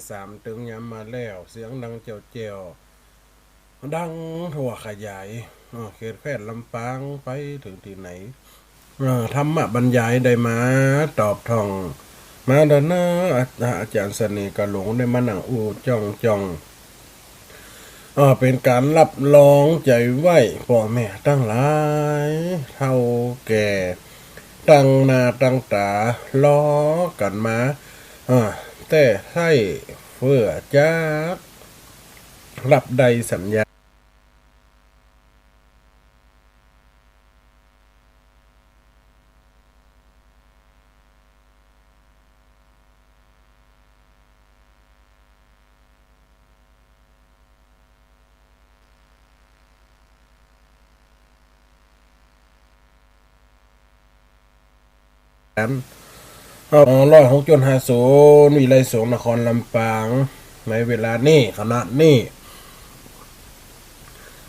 3ตึงยามมาแล้วเสียงดังเจียวดังทั่วขยายเขตแพทย์ลำปางไปถึงที่ไหนธรรมะบรรยายได้มาตอบท่องมาเดินนะอาจารย์เสน่ห์กะหลงได้มานั่งอูจ้องเป็นการรับรองใจไหวพ่อแม่ตั้งหลายเท่าแก่ตั้งหน้าตั้งตาล้อกันมาแต่ให้เพื่อจักรับใดสัญญา106.50วิไลสงฆ์นครลำปางในเวลานี้ขณะนี้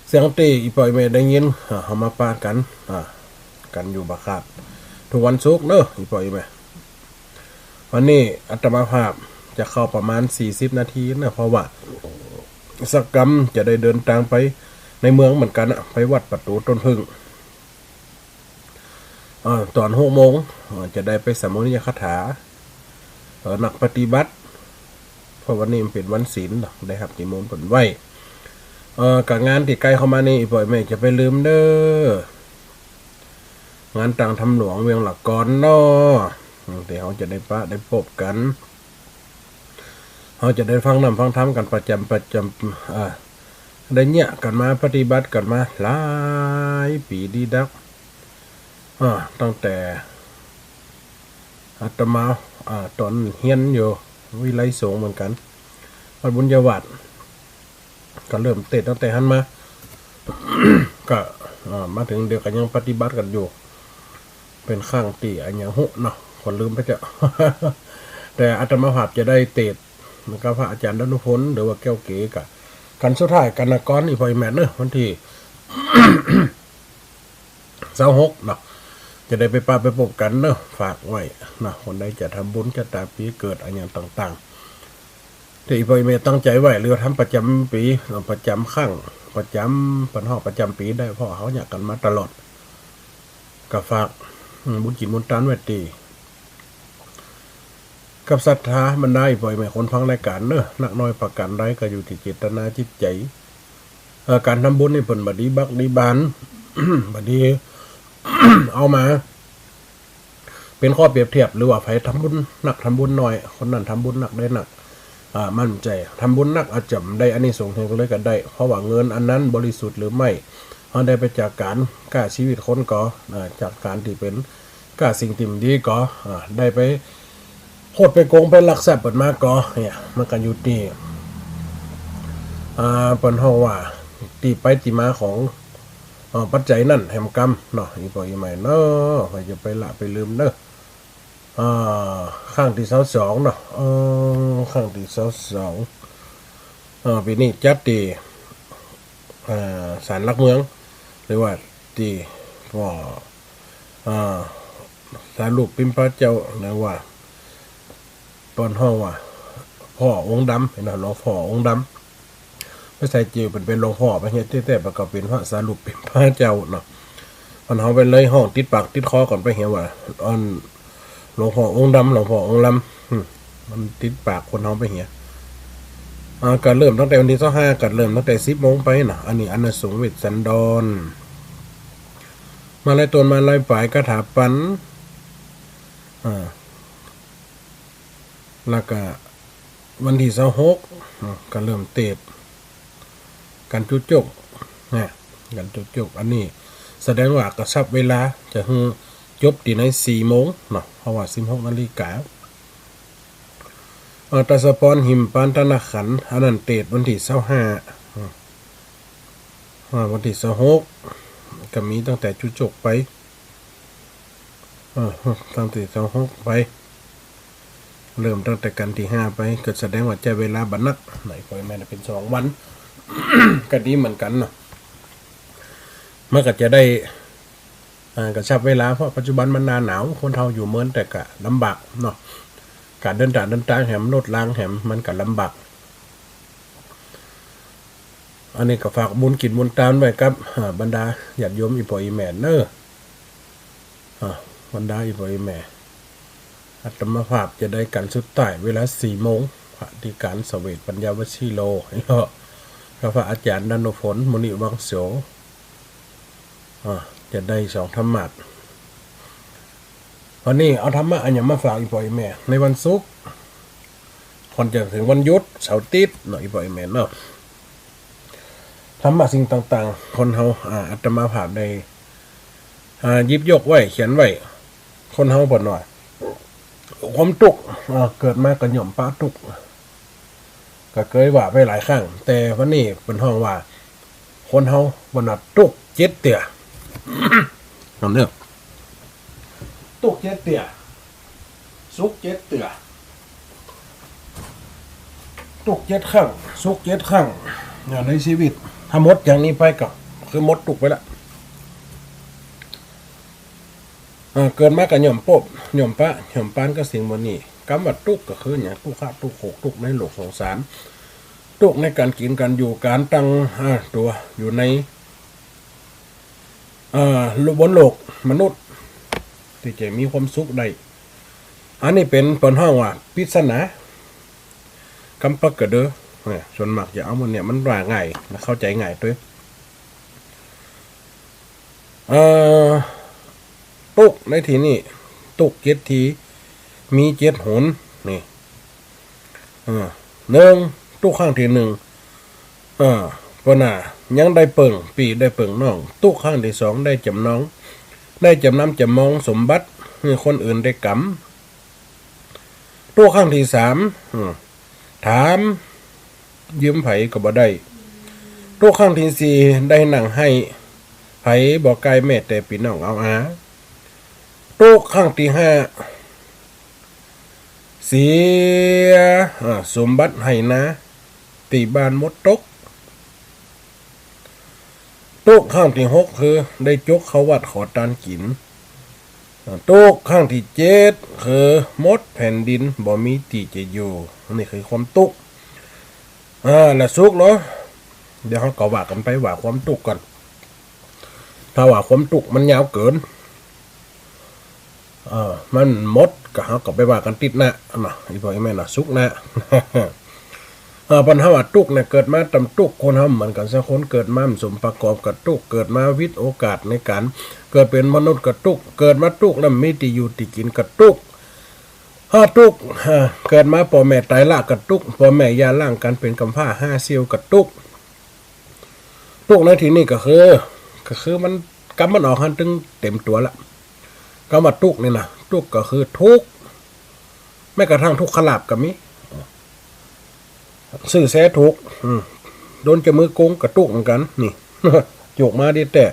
เสียงตีอีปล่อยเมได้ยินเขามาปากันกันอยู่บักครับทุกวันศุกร์เนอะอีปล่อยเมวันนี้อัตมาภาพจะเข้าประมาณ40นาทีนะเพราะว่าสักกรรมจะได้เดินทางไปในเมืองเหมือนกันไปวัดประตูต้นพึ่งตอน6 โมงจะได้ไปสามนิยคาถาหนักปฏิบัติเพราะวันนี้มันเป็นวันศีลได้ครับที่มนผลไหวกับงานที่ใกล้เข้ามานี่ปล่อยไม่จะไปลืมเด้องานต่างทำหลวงเวียงหลักกรเนาะเดี๋ยวเขาจะได้ปะได้พบกันเขาจะได้ฟังนำฟังธรรมกันประจำได้เนี่ยกันมาปฏิบัติกันมาหลายปีดีดักตั้งแต่อาตมาตอนเฮียนอยู่วิไลสงฆ์เหมือนกันวัดบุญญาวัดก็เริ่มเตะตั้งแต่หันมา ก็มาถึงเดี๋ยวกันยังปฏิบัติกันอยู่เป็นข้างตีอันยังหุเนาะคนลืมไปเจ้า แต่อาตมาภาพจะได้เตะนะครับพระอาจารย์ดนุพลหรือว่าแก้วเก๋กับกันสุดท้ายกันนะก้อนอีพอยแมนเนอะวันที่ 26เนาะจะได้ไปปาไปพบกันเนอะฝากไว้นะคนใดจะทำบุญจะตาปีเกิดอะไรอย่างต่างๆที่พ่อแม่ตั้งใจไว้หรือทำประจำปีประจำข้างประจำปันหอกประจำปีได้เพราะเขาอยากกันมาตลอดกับฝากบุญจิตบุญตานไว้ตีกับศรัทธามันได้พ่อแม่คนฟังรายการเนอะนักน้อยประกันได้ก็อยู่ที่เจตนาจิตใจการทำบุญนี่ผลบัดดีบักดีบาน บัดดี เอามาเป็นข้อเปรียบเทียบหรือว่าใครทำบุญหนักทำบุญน้อยคนนั้นทำบุญหนักได้หนักมั่นใจทำบุญหนักอาจจะได้อานิสงส์เลยกันได้เพราะว่าเงินอันนั้นบริสุทธิ์หรือไม่เขาได้ไปจากการกล้าชีวิตคนก็จากการที่เป็นกล้าสิ่งติ่มดีก็ได้ไปโคตรไปโกงไปลักทรัพย์เปิดมากก็เนี่ยมันกันอยู่ที่เปิดห้องว่าตีไปตีมาของปัจจัยนั่นแหมกรรมเนาะอีปอยใหม่เนาะไปจะไปละไปลืมเนาะข้างที่22เนาะข้างที่22ปีนี้จัดตีศาลหลักเมืองหรือว่าตีพ่อศาลลูกปิมพระเจ้านะว่าตอนห้องว่าพ่อองค์ดำเห็นหลวงพ่อองค์ดำไม่ใช่จิ๋วเป็นหลวงพ่อไปเฮ็ดแต่ประกอบเป็นพระสารุปเป็นพระเจ้าเนาะมันเขาไปเลยห้องติดปากติดคอก่อนไปเห็นว่าหลวงพ่อองค์ดำหลวงพ่อองค์ลำมันติดปากคนเขาไปเห็นการเริ่มตั้งแต่วันที่25การเริ่มตั้งแต่10 โมงไปนะอันนี้อเนกสงฆ์เวทสันดรมาลายตนมาลายปลายกระถาปันแล้วก็วันที่26การเริ่มเตะการจุดจกนะการจุดจกอันนี้แสดงว่ากระชับเวลาจะจบที่ใน4 โมงเนาะเพราะว่า16 นาฬิกาตัสปอนหิมปานธนาขันอันนั้นเตะวันที่25วันที่26ก็มีตั้งแต่จุดจกไปตั้งแต่26ไปเริ่มตั้งแต่กันที่5ไปก็แสดงว่าใจเวลาบันนักไหนก็ไม่ได้เป็น2 วัน ก็ดีเหมือนกันเนาะมันก็จะได้กระชับเวลาเพราะปัจจุบันมันหนาหนาวคนเฒ่าอยู่เมืองแต่ก็ลำบากเนาะ การเดินทางแหมรถล้างแหมมันก็ลำบากอันนี้ก็ฝากบุญกินบุญตามไว้กับบรรดาญาติโยมอีพ่ออีแม่เนบรรดาอีพ่ออีแม่อาตมาภาพจะได้กันสุดท้ายเวลา4 โมงพระที่การเสวตปัญญาวชิโลพระอาจารย์นันทพลมุนิวังโสจะได้2 ธรรมะวันนี้เอาธรรมะอันอย่างมาฝากอีพ่ออีแม่ในวันศุกร์คนจะถึงวันหยุดเสาร์อาทิตย์เนาะอีพ่ออีแม่เนาะธรรมะสิ่งต่างๆคนเขาอาตมาภาพได้ยิบยกไว้เขียนไว้คนเขาบ่นว่าความตุกเกิดมากับหย่อมป้าตุกก็เคยว่าไปหลายครั้งแต่วันนี้เป็นห้องว่าคนเขาบ่นตุกเจ็ดเตี่ยนั่นเด้อตุกเจ็ดเตี่ยสุกเจ็ดเตี่ยตุก7 ครั้งสุก7 ครั้งในชีวิตถ้ามดอย่างนี้ไปก็คือมดตุกไปละเกิดมากับหย่อมปบหย่อมปะหย่อมปานก็สิ่งวันนี้กำวัดตุกก็คืออย่างตุกข้าตุกโขกตุกในโลกสงสารตุกในการกินการอยู่การตั้งตัวอยู่ในบนโลกมนุษย์ที่จะมีความสุขได้อันนี้เป็นผลห้องว่าปริศนากำปักกระเด้อส่วนมากจะเอามันเนี่ยมันว่าง่ายเข้าใจง่ายด้วยตุกในที่นี้ตุก7 ทีมี7 หนนี่1ตุกข้างที่1ปนายังได้เปิงปีได้เปิงน้องตุกข้างที่2ได้จำน้องได้จำน้ำจำมองสมบัติให้คนอื่นได้กำตุกข้างที่3ถามยืมไผก็บ่ได้ตุกข้างที่4ได้หนังให้ไผบอกไกลแม่แต่พี่น้องเอาตุกข้างที่5เสียสมบัติให้นะตีบ้านมดตกตุกข้างที่6คือได้จกเขาวัดขอตานกินตุกข้างที่7คือมดแผ่นดินบ่มีที่จะอยู่นี่คือความตุกและสุกเนาะเดี๋ยวเขาก็ว่ากันไปว่าความตุกก่อนถ้าว่าความตุกมันยาวเกินมันมดก็เขาก็ไปว่ากันติดหน้าอีพ่ออีแม่น่ะสุกนะปัญหาว่าตุกเนี่ยเกิดมาตำตุกคนทำเหมือนกันสักคนเกิดมาสมประกอบกับตุกเกิดมาวิทย์โอกาสในการเกิดเป็นมนุษย์กับตุกเกิดมาตุกแล้วมีที่อยู่ที่กินกับตุกตุกเกิดมาพ่อแม่ตายละกับตุกพ่อแม่ยาล่างกันเป็นกำพร้า5 เซียวกับตุกในที่นี้ก็คือมันกำมันออกหันถึงเต็มตัวละกำว่าตุกนี่นะตุกก็คือทุกแม้กระทั่งทุกขลาบก็มีซื้อแซ่ทุกโดนจะมือโกงกระตุกเหมือนกันนี่โยกมาดิแต่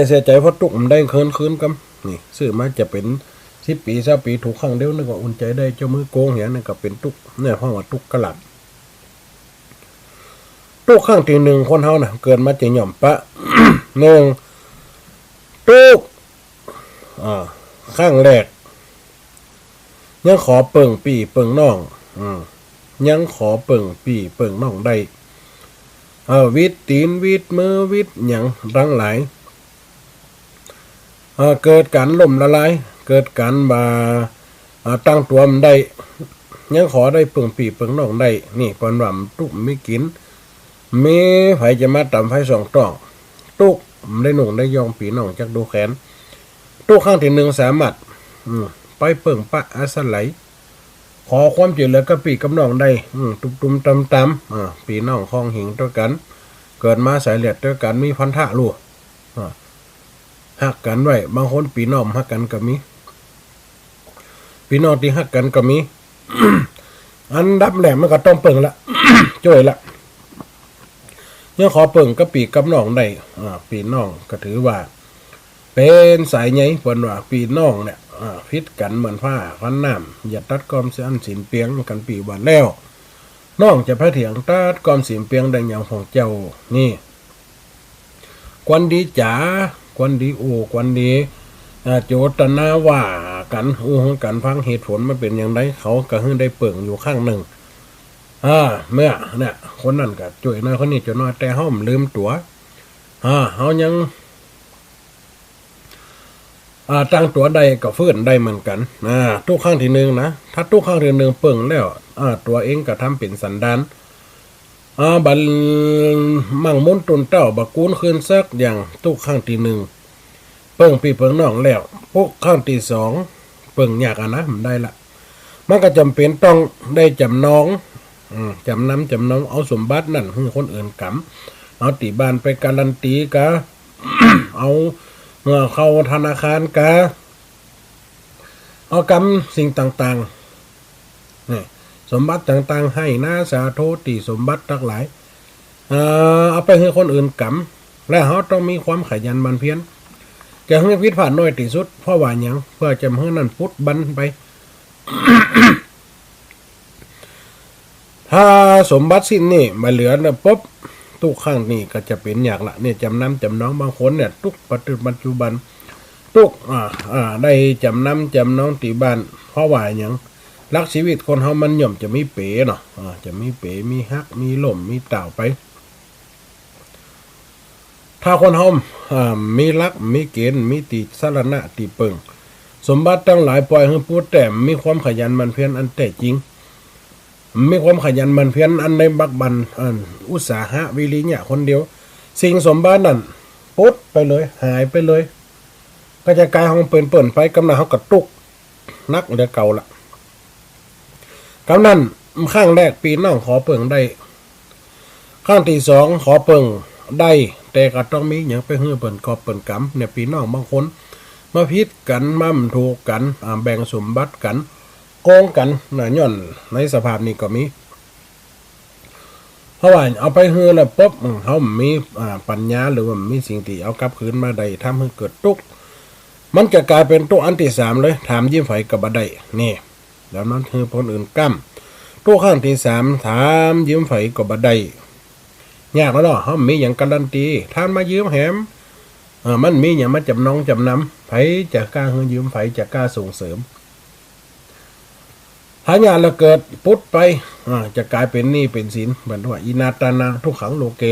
เสียใจเพราะตุกมันได้คืนกันนี่ซื้อมาจะเป็น10 ปี20 ปีถูกครั้งเดียวนึกว่าอุ่นใจได้เจ้ามือโกงอย่างนั้นก็เป็นตุกเนี่ยเพราะว่าตุกกระหลับตุกข้างที่1คนเฮาน่ะเกิดมาจะหย่อมปะ 1ตุกข้างแรกยังขอเปิ่งปีเปิ่งน้องยังขอเปิ่งปีเปิ่งน้องได้วิดตีนวิดมือวิดหยังทั้งหลายเกิดการล่มละลายเกิดการตั้งตัวมันได้ยังขอได้เปิ่งปีเปิ่งน้องได้นี่ปอนว่าตุกไม่กินมีไผจะมาตำไผ2 ตอกตุกได้หนุ่งได้ยองปีน้องจักดูแขนตุกข้างที่1สามารถไปเปิ่งปะอาศัยขอความช่วยเหลือกับปีกับน้องได้ตุ้มตำปีน้องคลองหิงด้วยกันเกิดมาสายเลือดด้วยกันมีพันธะลูกหักกันไว้บางคนปีน้องหักกันก็มีปีน้องที่หักกันก็มี อันดับแรกมันก็ต้องเปิ่งละ ช่วยละยังขอเปิ่งกับปีกับน้องได้ปีน้องก็ถือว่าเป็นสายใหญ่เพิ่นว่าปีน้องเนี่ยพิษกันเหมือนผ้าพันน้ำอย่าตัดกอมเสียนสินเปียงกันปีวันแล้วน้องจะพระเถียงตัดกอมสินเปียงดังอย่างของเจ้านี่ควันดีจ๋าควันดีโอกวันดีโจตนาว่า กันกันฟังเหตุผลมันเป็นอย่างไรเขาก็ให้ได้เปิ่งอยู่ข้างหนึ่งเมื่อเนี่ยคนนั่นก็จ่วยน้อยคนนี้จ่วยน้อยแต่เฮาลืมตัวเฮายังตั้งตัวใดก็ฟื้นได้เหมือนกันทุกครั้งที่หนึ่งนะถ้าทุกครั้งที่หนึ่งเปิ่งแล้วตัวเองก็ทำเป็นสันดานบันมั่งมุนตุนเต้าบักกูนคืนซักอย่างทุกครั้งที่หนึ่งเปิ่งปีเปิ่งน้องแล้วพวกครั้งที่สองเปิ่งยากนะมันได้ละมันก็จำเป็นต้องได้จำน้องจำน้องเอาสมบัตินั่นให้คนอื่นกำเอาตีบ้านไปการันตีกะ เอาเข้าธนาคารกะเอากำสิ่งต่างๆนี่สมบัติต่างๆให้นะสาธุตีสมบัติทั้งหลายเอาไปให้คนอื่นกำและเขาต้องมีความขยันหมั่นเพียรจะให้ผิดพลาดน้อยที่สุดเพราะว่าอย่างเพื่อจะให้นั่นพุทธบันไป ถ้าสมบัติสิ้นนี่มาเหลือนะปุ๊บทุกครั้งนี่ก็จะเป็นอย่างละเนี่ยจำน้องบางคนเนี่ยทุกปัจจุบันทุกได้จำน้องตีบ้านเพราะว่าอย่างรักชีวิตคนเฮามันย่อมจะมีเป๋เนาะจะมีเป๋มีฮักมีหล่มมีเต่าไปถ้าคนเฮามีรักมีเกณฑ์มีติสารณะติเปิงสมบัติตั้งหลายปล่อยให้พูดแต่มีความขยันมันเพียรอันแต่จริงมีความขยันมันเพียรอันในบักบันอุตสาหะวิริยะคนเดียวสิ่งสมบัตินั่นปุ๊บไปเลยหายไปเลยก็จะกลายห้องเปิ่นไปกำลังเขากระตุกนักเดือเก่าละกำนั้นข้างแรกปีน้องขอเปิ่งได้ข้างที่สองขอเปิ่งได้แต่ก็ต้องมีอย่างไปเฮือเปิ่นกอบเปิ่นกำเนี่ยปีน้องบางคนมาพิษกันมั่มถูกกันแบ่งสมบัติกันโกงกันย่อนในสภาพนี้ก็มีเพราะว่าเอาไปเฮือแล้วปุ๊บเขามีปัญญาหรือว่ามีสิ่งที่เอากลับคืนมาได้ทำให้เกิดทุกข์มันจะกลายเป็นตัวอันที่สามเลยถามยิ้มไฟกับบัดได้นี่แล้วนั้นคือคนอื่นกั้มตัวข้างที่สามถามยิ้มไฟกับบัดได้ยากแล้วเนาะเขามีอย่างการันตีท่านมายืมแหมมันมีอย่างมาจำนำไฟจะกล้าเฮือยืมไฟจะกล้าส่งเสริมถ้าญาติเราเกิดพุทธไปจะกลายเป็นหนี้เป็นสินเหมือนว่าอินาตานาทุกขังโลเก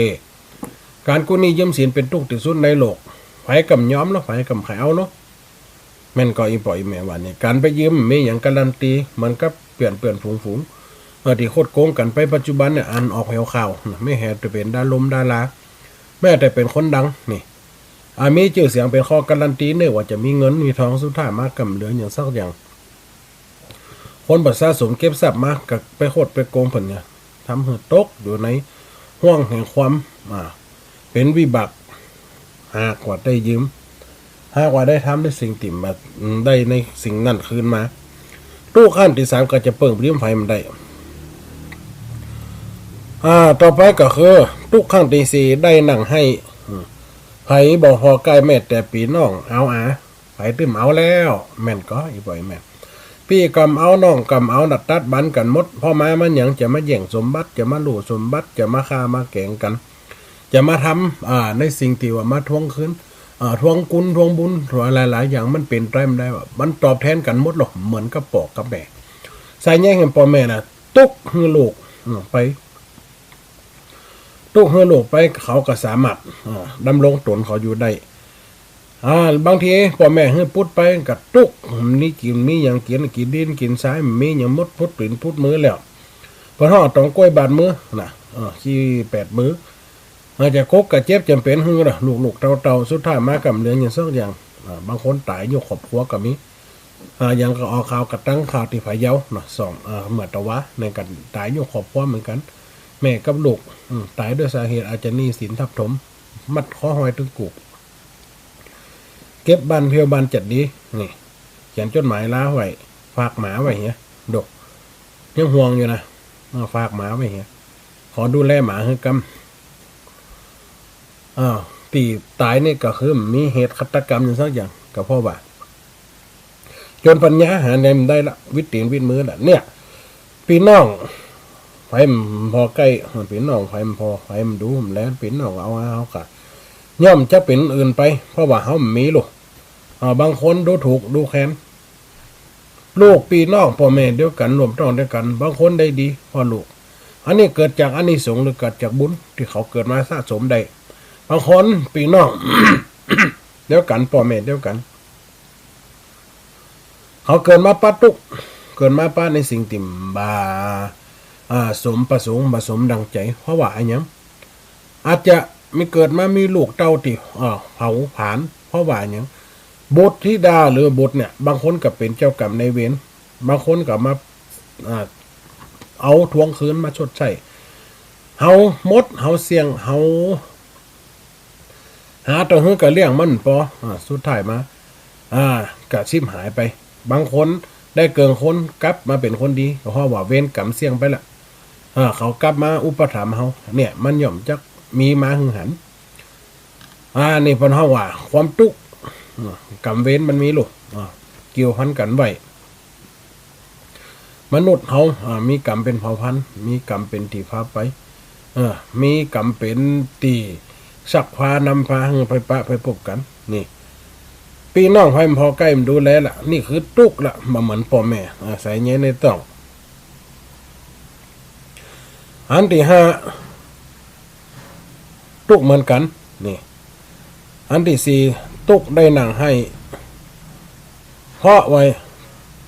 การกู้หนี้ยืมสินเป็นทุกข์ที่สุดในโลกไฟกับย้อมแล้วไฟกับไขเอาเนาะแม่นก็อีปล่อยแม่วันนี้การไปยืมมีอย่างการันตีมันก็เปลี่ยนฝูงที่โคตรโกงกันไปปัจจุบันเนี่ยอันออกแผ่วข่าวไม่แห่จะเป็นดาราแม้แต่เป็นคนดังนี่มีชื่อเสียงเป็นข้อการันตีเนี่ยว่าจะมีเงินมีทองสุดท้ายมากกับเหลืออย่างสักอย่างคนบัตรสะสมเก็บทรัพย์มากกับไปโคตรไปโกงผลเนี่ยทำให้ตกอยู่ในห่วงแห่งความเป็นวิบัติหากว่าได้ยืมหากว่าได้ทำได้สิ่งติ่มมาได้ในสิ่งนั้นคืนมาตู้ขั้นที่สามก็จะเปิ่งริมไฟมันได้ต่อไปก็คือตู้ขั้นที่สี่ได้หนังให้ไผบอกหอใกล้แม่แต่ปีน้องเอาไผตึ้มเอาแล้วแม่นก็อีบ่อยแม่พี่กำเอาน้องกำเอาดัดตัดบันกันมดพ่อมามันอย่างจะมาแย่งสมบัติจะมาลู่สมบัติจะมาฆ่ามาแก่งกันจะมาทำในสิ่งที่ว่ามาทวงคืนทวงกุลทวงบุญหลายอย่างมันเป็นไรมันได้ว่ามันตอบแทนกันหมดหรอกเหมือนกับปอกกับแม่ใส่แย่งกันพ่อแม่น่ะตุกฮือลูกไปตุกฮือลูกไปเขาก็สามารถดำรงตนเขาอยู่ได้บางทีพ่อแม่ให้พุดไปกับตุกนี่กินมีอย่างกินดินกินซ้ายมีอย่างมดพุดปลิ่นพุดมือแล้วพอห่อต้องกล้วยบาดมือนะขี้8 มืออาจจะกกกับเจ็บจำเป็นหือละลูกเต่าสุดท้ายมากับเรือนอย่างสักอย่างบางคนตายอยู่ขอบหัวกับมีอย่างก็ออกข่าวกระตั้งข่าวที่ผายเย้าเนาะเหมือนตะวะในกันตายอยู่ขอบหัวเหมือนกันแม่กับลูกตายด้วยสาเหตุอาจจะหนี้สินทับถมมัดข้อหอยตึงกุกเก็บบันเพียวบันจัดดีนี่เขียนจดหมายล้าไว้ฝากหมาไว้เงี้ยดกยังห่วงอยู่นะฝากหมาไว้เงี้ยขอดูแลหมาให้กำตีตายนี่ก็คือมีเหตุฆาตกรรมอย่างสักอย่างกับพ่อบ่าจนปัญญาหาในมันได้ละวิตมือละเนี่ยพี่น้องไฟมันพอใกล้พี่น้องไฟมันพอไฟมันดูมันแล้วพี่น้องเอาค่ะย่อมจะเป็นอื่นไปเพราะว่าเขามีลูกบางคนดูถูกดูแค้น ลูกพี่น้องพ่อแม่เดียวกันรวมต้องเดียวกันบางคนได้ดีพ่อลูกอันนี้เกิดจากอานิสงส์หรือเกิดจากบุญที่เขาเกิดมาสะสมได้บางคนพี่น้อง เดียวกันพ่อแม่เดียวกันเขาเกิดมาป้าตุกเกิดมาป้าในสิ่งติ่มบาสมประสงค์ผสมดังใจเพราะว่าอันยังอาจจะมีเกิดมามีลูกเต้าที่เผาผลาญเพราะว่าอันยังบทธิดาหรือบทเนี่ยบางคนก็เป็นเจ้ากรรมในเวรบางคนก็มาเอาทวงคืนมาชดใช้เฮาหมดเฮาเสี่ยงเฮาหาตัวเฮือกับเลี้ยงมันปอสุดท้ายมากะชิบหายไปบางคนได้เกินคนกลับมาเป็นคนดีเพราะว่าเวรกรรมเสี่ยงไปละเขากลับมาอุปถัมภ์เฮาเนี่ยมันย่อมจักมีมาหึงหันนี่เพิ่นเฮาว่าความทุกข์กรรมเวรมันมีลูกเกี่ยวพันกันไว้มนุษย์เฮามีกรรมเป็นเผ่าพันธุ์มีกรรมเป็นที่พาไปมีกรรมเป็นตีสักพานำพาไปปะไปพบกันนี่พี่น้องให้พอใกล้มันดูแลล่ะนี่คือตุกละมาเหมือนพ่อแม่ใส่เงี้ยในต้องอันที่ห้าตุกเหมือนกันนี่อันที่สี่ตุกได้หนังให้เพราะไว้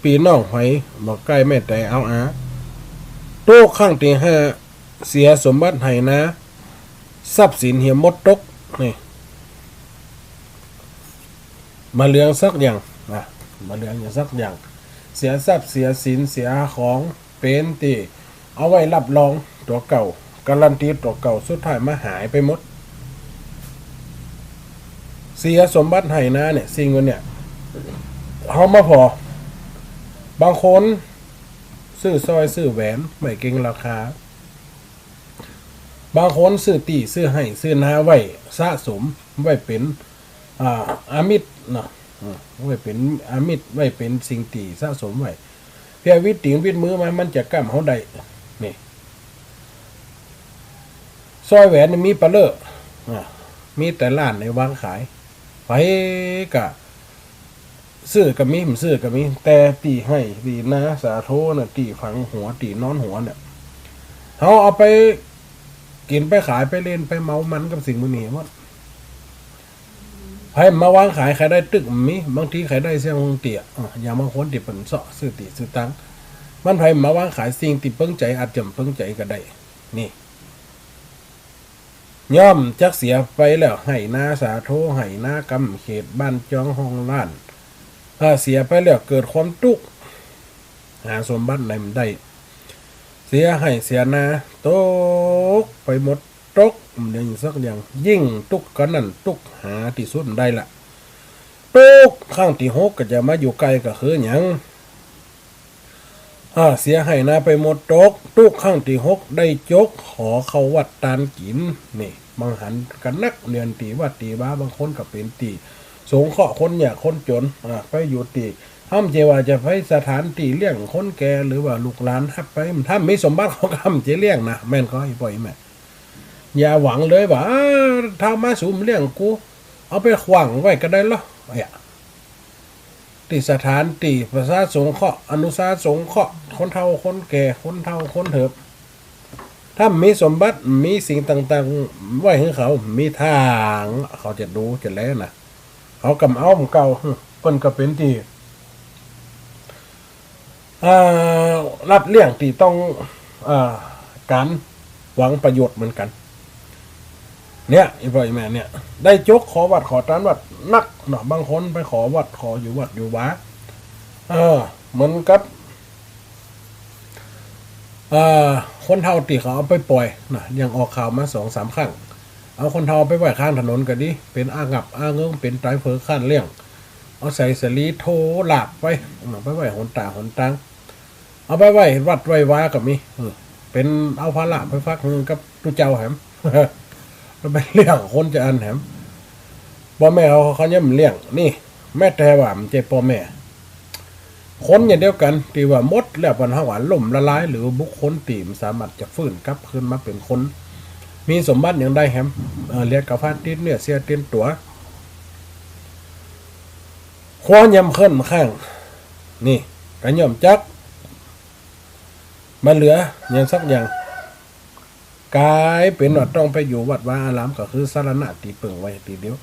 พี่น้องไว้บอกใกล้แม่แต่เอาตุกข้างที่ห้าเสียสมบัติให้นะทรัพย์สินเหี่ยมดตกนี่มาเลืองสักอย่างมาเลืองอย่างสักอย่างเสียทรัพย์เสียสินเสียของเป็นตีเอาไว้รับรองตัวเก่าการันตีตัวเก่าสุดท้ายมาหายไปหมดเสียสมบัติให้นะเนี่ยสิ่งเนี่ยเขามาพอบางคนซื้อสร้อยซื้อแหวนไม่เก่งราคาบางคนซื้อตีซื้อให้ซื้อนาไว้สะสมไว้เป็นอามิตรเนาะไว้เป็นอามิตรไว้เป็นสิ่งตีสะสมไว้เพียวิติงวิดมือมันจะกั้มเขาได้นี่สร้อยแหวนมีปลาเลอะมีแต่ล้านในวางขายไปกะซื้อกับมีผมซื้อกับมีแต่ตีให้ตีนาสาโทน่ะตีฝังหัวตีนอนหัวเนี่ยเขาเอาไปกินไปขายไปเล่นไปเมามันกับสิ่งมันนี่หมดให้มาวางขายใครได้ตึกมีบางทีใครได้เสียงเตี่ยอย่างบางคนติดเป็นเสาะซื้อตีซื้อตังมันไผมาวางขายสิ่งติเพิ่งใจอาจจะเพิ่งใจก็ได้นี่ย่อมจักเสียไปแล้วให้หน้าสาโทให้หน้ากำเขตบ้านจองห้องล้านถ้าเสียไปแล้วเกิดความทุกข์หาสมบัติไหนมันได้เสียให้เสียนาตกไปหมดตกเดี๋ยวสักอย่างยิ่งตุกกันนั่นตุกหาที่สุดได้ละตุกข้างที่หกก็จะมาอยู่ไกลก็คืออย่างเสียให้นาไปหมดตกตุกข้างที่หกได้จกขอเข้าวัดตานกินนี่บางหันกันนักเรียนตีวัดตีบ้าบางคนก็เป็นตีสงเคราะห์คนอยากคนจนไปอยู่ตีห้ามเจว่าจะไปสถานตีเลี้ยงคนแก่หรือว่าลูกหลานฮับไปถ้ามีสมบัติเขาห้ามเจเลี้ยงนะแม่นก็ให้ปล่อยแม่อย่าหวังเลยว่าถ้ามาสูมเลี้ยงกูเอาไปขวางไว้ก็ได้หรอตีสถานตีประชาสงเคราะห์อนุสาสงเคราะห์คนเฒ่าคนแก่คนเฒ่าคนเถิบถ้ามีสมบัติมีสิ่งต่างๆไว้ให้เขามีทางเขาจะดูจะแล้วนะเขากำเอาเก่าเปิ้นก็เป็นที่รับเลี้ยงที่ต้องการหวังประโยชน์เหมือนกันเนี่ยไอ้พ่อไอ้แม่เนี่ยได้จกขอวัดขอตานวัดนักเนาะบางคนไปขอวัดขออยู่วัดอยู่วะเหมือนกับคนเฒ่าตีเขาเอาไปปล่อยนะยังออกข่าวมา 2-3 ครั้งเอาคนเฒ่าไปไว้ข้างถนนก็ดีเป็นอางับอาเงื้งเป็นไตรเฟอข้านเลี้ยงเอาใส่สลีโทหลาบไปไว้หนตาหนตังเอาไปไว้วัดไว้ว้ากับมีเป็นเอาพระละไปฟักนึงกับตุเจ้าแหมไปเลี้ยงคนจะอันแหมพ่อแม่เขาย่ำเลี้ยงนี่แม่แต่ว่ามันเจ็บพ่อแม่คนอย่างเดียวกันที่ว่ามดแล้วปัญหาหวานล่มละลายหรือบุคคลตีมสามารถจะฟื้นกลับขึ้นมาเป็นคนมีสมบัติอย่างได้แฮมเรียกกาฟาติดเนี่ยเสียเตียนตัวคว้ายำเคลื่อนข้างนี่ กันย่อมจักมาเหลืออย่างสักอย่างกลายเป็นว่าต้องไปอยู่วัดวาอารามก็คือสารณะตีเปิงไว้ตีเดียว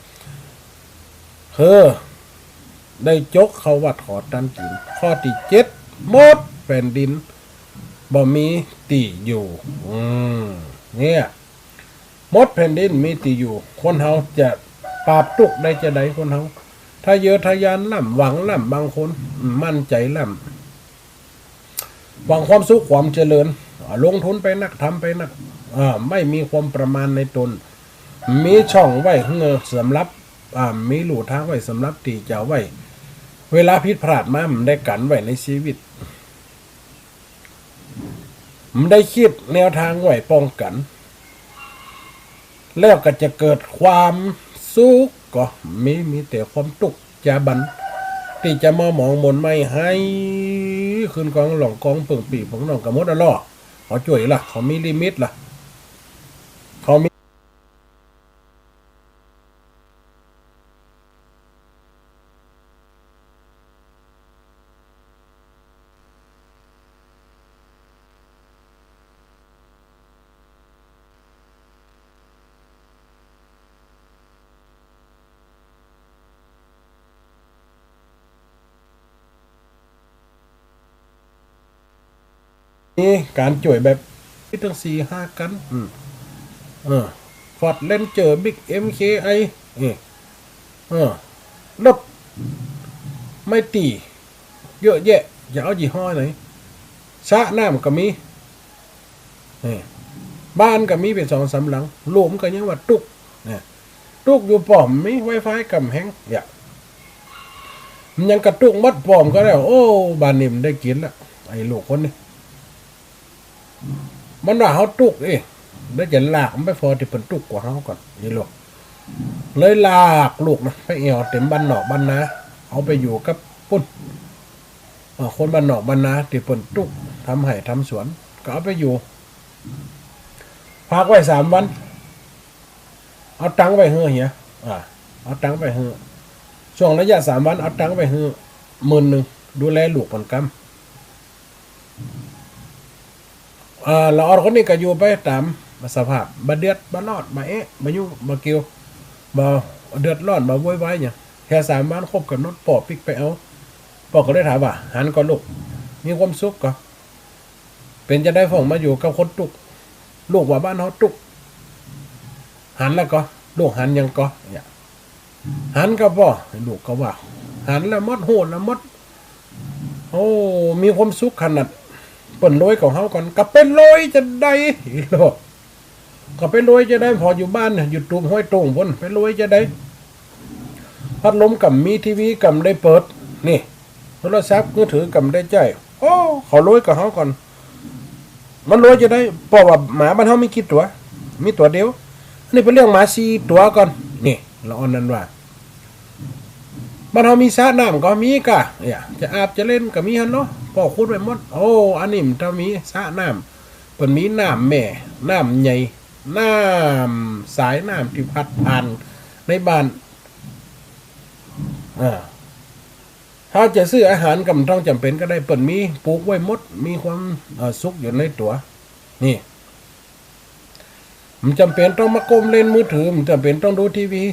ได้จกเข้าวัดขอตันกินข้อที่7หมดแผ่นดินบ่มีตีอยู่เนี่ยหมดแผ่นดินมีตีอยู่คนเฮาจะปราบทุกข์ได้จะใดคนเฮาถ้าเยอะทะยานล่ำหวังล่ำบางคนมั่นใจล่ำหวังความสุขความเจริญลงทุนไปนักทำไปนักไม่มีความประมาณในตนมีช่องไว้เงือสำหรับมีหลู่ทางไว้สำหรับตีเจ้าไว้เวลาผิดพลาดมามันได้กันไว้ในชีวิตมันได้คิดแนวทางไว้ป้องกันแล้วก็จะเกิดความสุขก็มีแต่ความตุกจะบันที่จะมาหมองมนไม่ให้ขึ้นกองหล่องกองเปิ่งปีของน้องกระมดล่อเขาจ่วยล่ะเขามีลิมิตล่ะเขามีการจ่วยแบบที่ตั้ง4-5กันฟอร์ดเลนเจอร์บิ๊กMKIรถไม่ตีเยอะแยะอย่าเอายี่ห้อไหนสระน้ำก็มีบ้านก็มีเป็น2-3 หลังหลุมก็ยังว่าตุกอยู่ป้อมมีไวไฟกำแหงมันยังกระตุกมัดป้อมก็แล้วโอ้บ้านนี่มันได้กินละไอ้ลูกคนนี้มันว่าเขาตุกได้จะลากมันไปฟอที่เป็นตุกกว่าเขาก่อนนี่ลูกเลยลากลูกนะไปเอวเต็มบ้านนอกบ้านนาเอาไปอยู่กับปุ่นคนบ้านนอกบ้านนาที่เป็นตุกทำไห่ทำสวนก็เอาไปอยู่พักไว้3 วันเอาตังค์ไปเฮือเหี้ยเอาตังค์ไปเฮือช่วงระยะ3 วันเอาตังค์ไปเฮือ10,000ดูแลลูกคนกำเราเอาคนนี้ก็อยู่ไปตามสภาพบ่เดือดบ่รอดบ่บ่ยุ่งบ่เกี่ยวบ่เดือดร้อนบ่โวยวายเนี่ยแค่3 วันครบกับนดปอปิกไปเอาปอก็ได้ถามว่าหันก่อนลูกมีความสุขก็เป็นจะได้ฟ้องมาอยู่กับคนตุกลูกว่าบ้านเฮาตุกหันแล้วก็ลูกหันยังก็หันก็บ่ลูกก็ว่าหันแล้วมดโหดแล้วมดโอ้มีความสุขขนาดเปิ่นรวยของเฮาก่อนก็เป็นรวยจะได้โลกก็เป็นรวยจะได้พออยู่บ้านอยู่ตุ่มห้อยตรงพุ่นเป็นรวยจะได้พัดลมกับมีทีวีกับได้เปิดนี่โทรศัพท์มือถือกับได้ใจโอ้เขารวยกับเฮาก่อนมันรวยจะได้เพราะว่าหมาบ้านเฮามีกี่ตัวมีตัวเดียวอันนี้เป็นเรื่องหมา4 ตัวก่อนนี่เราอันนั้นว่าบ้านเฮามีสระน้ำก็มีกะจะอาบจะเล่นก็มีหั่นเนาะพอคุดไว้หมดโอ้อันนี้มันถ้ามีสระน้ำเปิ้นมีน้ำแม่น้ำใหญ่น้ำสายน้ำที่พัดผ่านในบ้านถ้าจะซื้ออาหารก็ต้องจำเป็นก็ได้เปิ้นมีปลูกไว้หมดมีความสุขอยู่ในตัวนี่มันจำเป็นต้องมาก้มเล่นมือถือมันจำเป็นต้องดูทีวี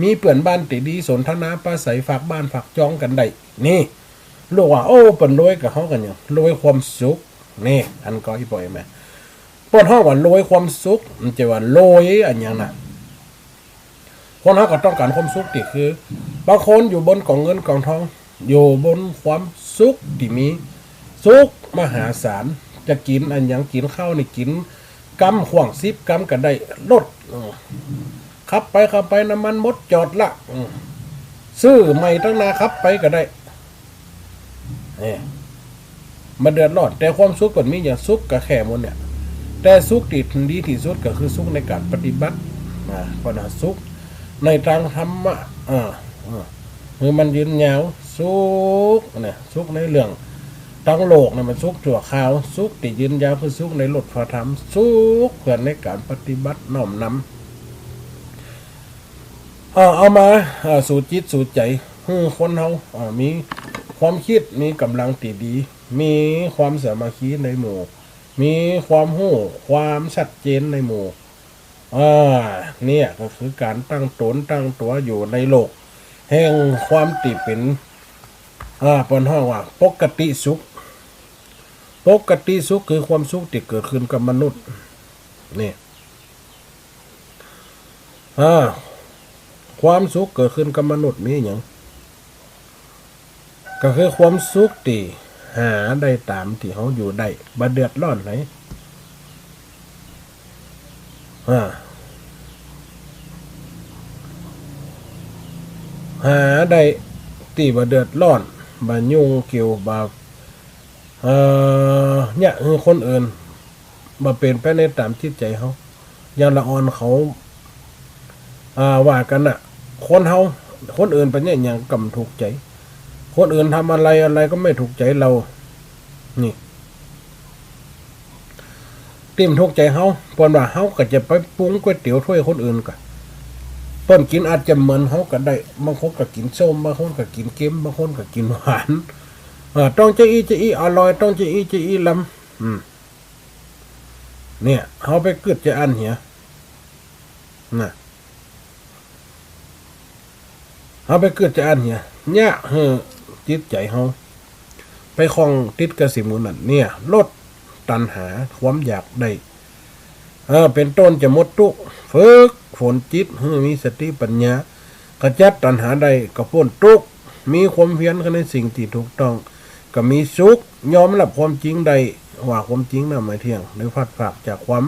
มีเปื่อนบ้านติดีสนทนาปราศัยฝากบ้านฝากจองกันได้นี่ลูกว่าโอ้เปิ่นรวยกับเฮากันอย่างรวยความสุขนี่อันก็อีปล่อยแม่เปิ่นเฮาว่ารวยความสุขมันจะว่ารวยอันอย่างน่ะคนเฮาก็ต้องการความสุขที่คือบางคนอยู่บนกองเงินกองทองอยู่บนความสุขที่มีสุขมหาศาลจะกินอันอย่างกินข้าวนี่กินกำขวาง10 กำก็ได้ลดขับไปน้ำมันหมดจอดละซื้อใหม่ตั้งนาขับไปก็ได้มาเดือดร้อนแต่ความสุขก่อนมีอย่างสุขกับแค่หมดเนี่ยแต่สุขที่ดีที่สุดก็คือสุขในการปฏิบัติปัญหาสุขในทางธรรมะคือมันยืนยาวสุขเนี่ยสุขในเรื่องทั้งโลกเนี่ยมันสุขชั่วคราวสุขที่ยืนยาวคือสุขในหลดพระธรรมสุขเพื่อในการปฏิบัติน้อมนำเอามาสู่จิตสู่ใจคนเฮามี ความคิดมีกำลังตีดี มีความสามัคคีในหมู่มีความรู้ความชัดเจนในหมู่เนี่ยก็คือการตั้งตนตั้งตัวอยู่ในโลกแห่งความติเป็นปนห้องว่าปกติสุขปกติสุขคือความสุขที่เกิดขึ้นกับมนุษย์นี่ความสุขเกิดขึ้นกับมนุษย์มีอย่างก็คือความสุขที่หาได้ตามที่เขาอยู่ได้บ่เดือดร้อนไหนหาได้ที่บ่เดือดร้อนบ่ยุ่งเกี่ยวบ่เนี่ยคือคนอื่นบ่เป็นไปในตามจิตใจเขาอย่างละอ่อนเขาว่ากันน่ะคนอื่นไปเนี่ยอย่างกำถูกใจคนอื่นทำอะไรก็ไม่ถูกใจเรานี่ติ่มถูกใจเขาปนว่าเขาก็จะไปปรุงก๋วยเตี๋ยวถ้วยคนอื่นก็เปิ้นกินอาจจะเหมือนเขาก็ได้บางคนก็กินส้มบางคนก็กินเค็มบางคนก็กินหวานต้องจะอีอร่อยต้องจะอีลำเนี่ยเขาไปกึดจะอันเหี้ยน่ะเขาไปเกิดจะอันเนี่ยจิตใจเขาไปคล้องติดกับสิ่งมูนั้นเนี่ยลดตัณหาความอยากได้เป็นต้นจะหมดทุกฝึกฝนจิตให้มีสติปัญญากระจัดตัณหาได้ก็พ้นทุกมีความเพียรในสิ่งที่ถูกต้องก็มีสุขยอมรับความจริงได้ว่าความจริงน่ะไม่เที่ยงหรือพัดผากจากความ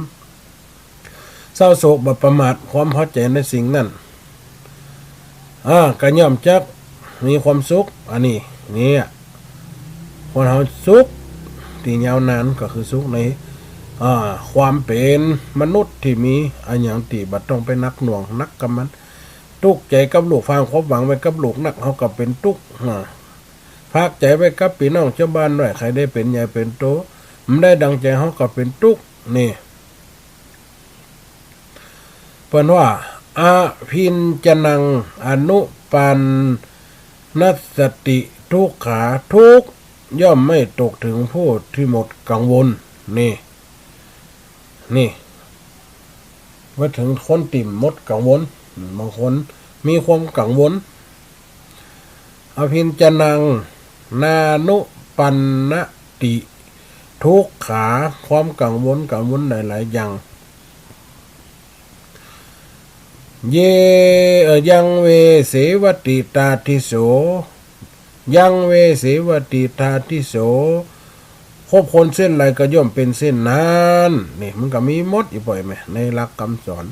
เศร้าโศกบัประมาทความพอใจในสิ่งนั้นก็ย่อมจักมีความสุขอันนี้เนี่ยคนเราสุขที่ยาวนานก็คือสุขในความเป็นมนุษย์ที่มีอันอย่างที่บัดต้องไปนักหน่วงนักกำมันทุกข์ใจกับลูกฟังความหวังไว้กับลูกนักเขาก็เป็นทุกข์ภาคใจไว้กับพี่น้องเจ้าบ้านหน่อยใครได้เป็นใหญ่เป็นโตมันได้ดังใจเขาก็เป็นทุกข์นี่เพิ่นว่าอาพินจนังอนุปันนัสติทุกขาทุกย่อมไม่ตกถึงผู้ที่หมดกังวลนี่ว่าถึงคนติ่มหมดกังวลบางคนมีความกังวลอภินจนังนานุปันนติทุกขาความกังวลหลายๆอย่างยังเวเสวติตาทิโสยังเวเสวติตาทิโสคบคนเส้นไรก็ย่อมเป็นเส้นนั้นนี่มันก็มีมดอยู่ปล่อยไหมในหลักคำสอน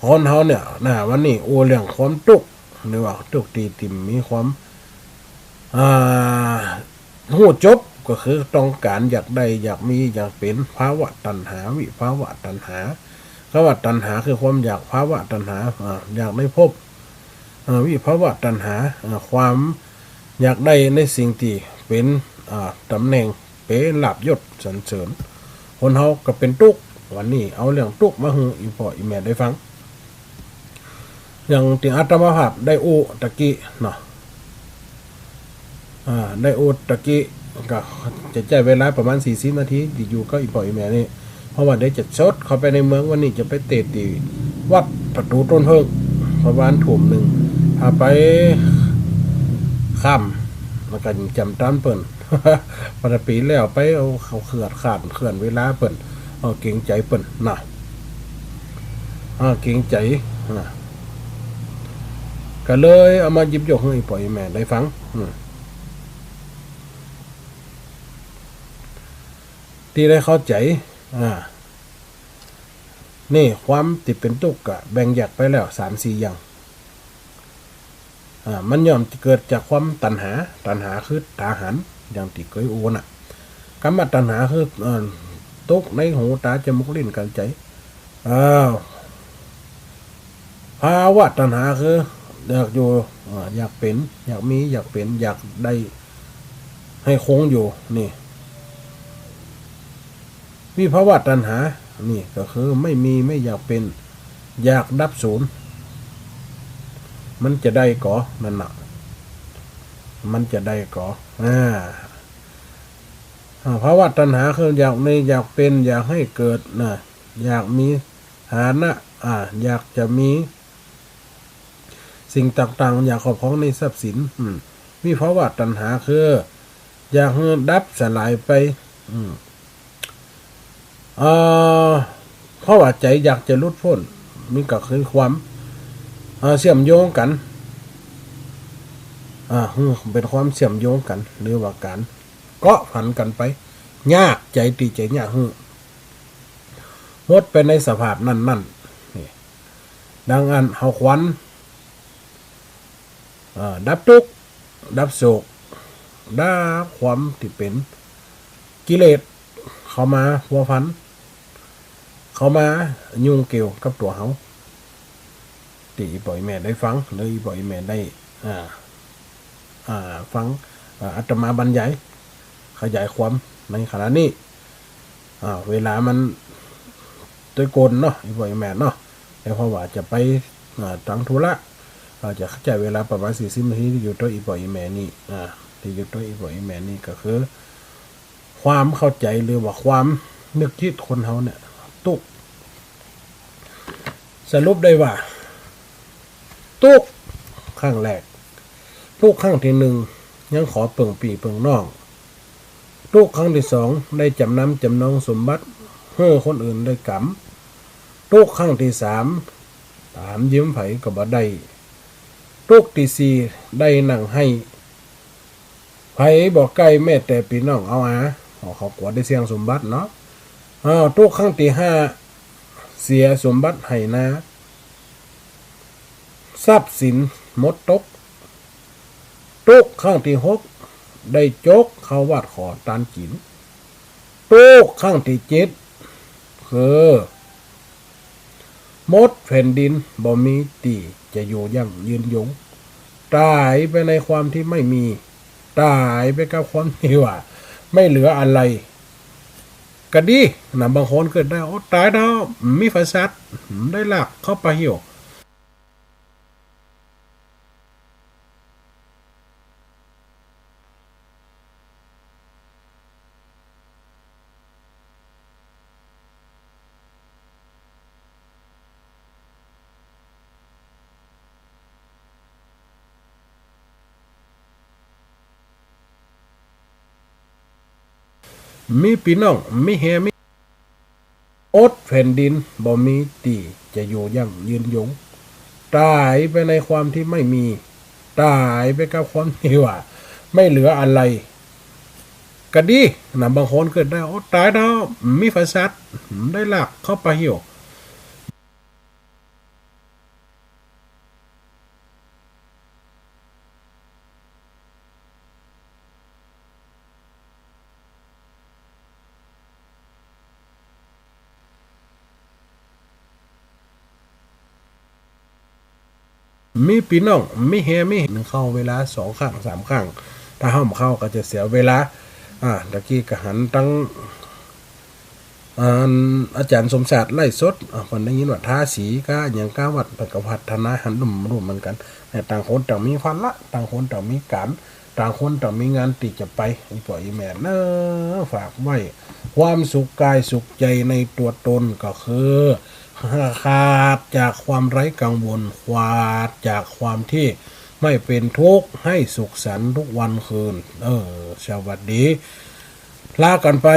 คนเขาเนี่ยวันนี้โอเรื่องความทุกข์หรือว่าทุกข์ตีติ่มมีความหูจบก็คือต้องการอยากได้อยากมีอยากเป็นภาวะตัณหาวิภาวะตัณหาภาวะตัณหาคือความอยากภาวะตัณหาอยากได้พบวิภาวะตัณหาความอยากได้ในสิ่งที่เป็นตำแหน่งเป็นลาภยศสรรเสริญคนเฮาก็เป็นทุกข์วันนี้เอาเรื่องทุกข์มาให้อีพ่ออีแม่ได้ฟังอย่างที่อาตมาภาพได้ตะกี้เนาะได้ตะกี้ก็จะใช้เวลาประมาณ40 นาทีที่อยู่ก็อีพ่ออีแม่นี่เพราะว่าได้จะชดเข้าไปในเมืองวันนี้จะไปเตะตีวัดประตูต้นเพิงประมาณทุ่มหนึ่งถ้าไปข้ามมันก็จำตามเปิ่นปกติแล้วไปเอาเขาเขื่อนเวลาเปิ่นเอาเก่งใจเปิ่นน่ะเก่งใจก็เลยเอามาหยิบยกให้ปล่อยแม่ได้ฟังที่ได้เข้าใจนี่ความติดเป็นทุกข์แบ่งแยกไปแล้ว3-4อย่างมันย่อมเกิดจากความตัณหาคือตาหันอย่างที่เคยน่ะคำว่าตัณหาคือทุกข์ในหูตาจมูกลิ้นกายใจภาวะตัณหาคืออยากอยู่อยากเป็นอยากมีอยากเป็นอยากได้ให้คงอยู่นี่วิภาวะตัณหานี่ก็คือไม่มีไม่อยากเป็นอยากดับศูนย์มันจะได้ก่อนั่นน่ะมันจะได้ก่อ ภาวะตัณหาคืออยากในอยากเป็นอยากให้เกิดนะอยากมีฐานะอยากจะมีสิ่งต่างๆอยากครอบครองในทรัพย์สินมีภาวะตัณหาคืออยากให้ดับสลายไปเพราะว่าใจอยากจะลุดพ้นมีก็คือความเชื่อมโยงกันเป็นความเชื่อมโยงกันหรือว่าการเกาะผันกันไปยากใจตีใจยากหมดไปในสภาพนั่นนี่ดังนั้นเฮาควันดับทุกข์ดับโศกดับความที่เป็นกิเลสเข้ามาพัวพันเข้ามายุ่งเกี่ยวกับตัวเฮาที่ปล่อยแม่ได้ฟังเลยปล่อยแม่ได้ฟังอาตมาบรรยายขยายความในขณะนี้เวลามันโดยกลเนาะปล่อยแม่เนาะแต่เพราะว่าจะไปทางธุระเราจะเข้าใจเวลาประมาณ40 นาทีที่อยู่ตัวอีปล่อยแม่นี่ที่อยู่ตัวอีปล่อยแม่นี่ก็คือความเข้าใจหรือว่าความนึกคิดคนเฮาเนี่ยตุกสรุปได้ว่าตุกข้างแรกตุกข้างที่หนึ่งยังขอเปิ่งปีเปิ่งน้องตุกข้างที่สองได้จำนำจำนองสมบัติเพื่อคนอื่นได้กำตุกข้างที่สามถามยืมไผก็บ่ได้ตุกที่สี่ได้นั่งให้ไผบอกใกล้แม่แต่พี่น้องเอาเขากวดได้เสียงสมบัติเนาะตุกข้างที่ห้าเสียสมบัติให้นะทรัพย์สินหมดตกตุกข้างที่หกได้จกเขาวาดขอตานจินตุกข้างที่เจ็ดคือหมดแผ่นดินบ่มีตีจะอยู่ยั่งยืนยงตายไปในความที่ไม่มีตายไปกับความที่ว่าไม่เหลืออะไรก็ดีนะบางคนเกิดได้ตายแล้วมีฝาซัดได้หลักเข้าไปเหี่ยวมีพี่น้องมีแฮมีอดแผ่นดินบ่มีตีจะอยู่ยั่งยืนยงตายไปในความที่ไม่มีตายไปกับความที่ว่าไม่เหลืออะไรก็ดีนะบางคนเกิดได้ตายแล้วมีฝาซัดได้หลักเข้าไปเหี่ยวมีพี่น้องมีแฮมีหนึ่งเข้าเวลา2 ครั้ง 3 ครั้งถ้าห้ามเข้าก็จะเสียเวลาตะกี้ก็หันตั้งอาจารย์สมศาสตร์ไล่สดคนได้ยินว่าทาสีก็อย่างก้าวัดปกพัฒนาหันดุมร่วมเหมือนกันแต่ต่างคนต่างมีฟันละต่างคนต่างมีการต่างคนต่างมีงานติจะไปอีปล่อยแม่เนอฝากไว้ความสุขกายสุขใจในตัวตนก็คือขาดจากความไร้กังวลขาดจากความที่ไม่เป็นทุกข์ให้สุขสันต์ทุกวันคืนสวัสดีลากันไป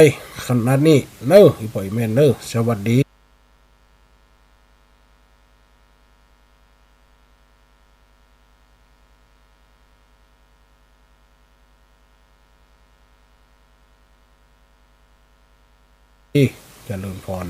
ขนาดนี้เนอะอีปล่อยแม่เนอะสวัสดีเจริญพร